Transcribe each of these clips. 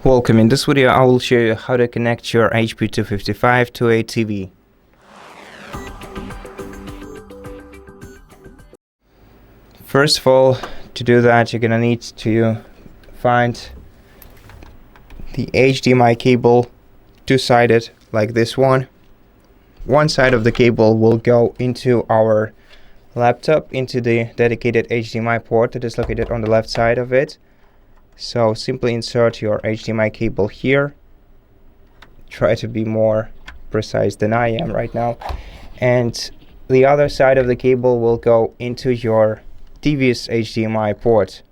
Welcome. In this video I will show you how to connect your HP 255 to a TV. First of all, to do that you're gonna need to find the HDMI cable, two-sided like this one. One side of the cable will go into our laptop, into the dedicated HDMI port that is located on the left side of it. So simply insert your HDMI cable here. Try to be more precise than I am right now. And the other side of the cable will go into your TV's HDMI port.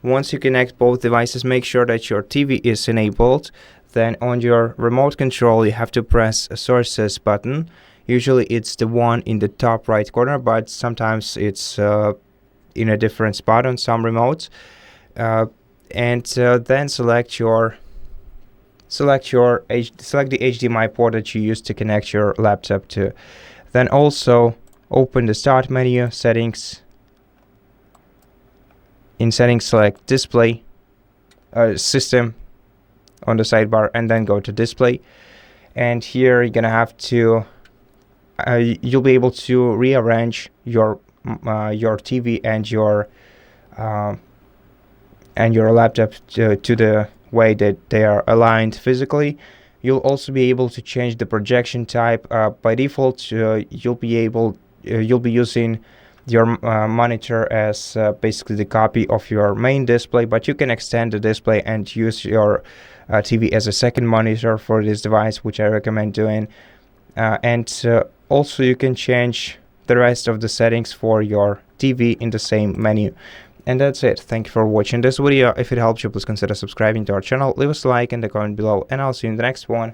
Once you connect both devices, make sure that your TV is enabled. Then on your remote control you have to press a sources button. Usually it's the one in the top right corner, but sometimes it's in a different spot on some remotes. Then select the HDMI port that you use to connect your laptop to. Then also open the start menu, settings. In settings, select display, system on the sidebar, and then go to display. And here you're gonna have to you'll be able to rearrange your TV and your laptop to the way that they are aligned physically. You'll also be able to change the projection type. By default, you'll be using your monitor as basically the copy of your main display, but you can extend the display and use your TV as a second monitor for this device, which I recommend doing. Also you can change the rest of the settings for your TV in the same menu. And that's it. Thank you for watching this video. If it helps you, please consider subscribing to our channel, leave us a like and a comment below, and I'll see you in the next one.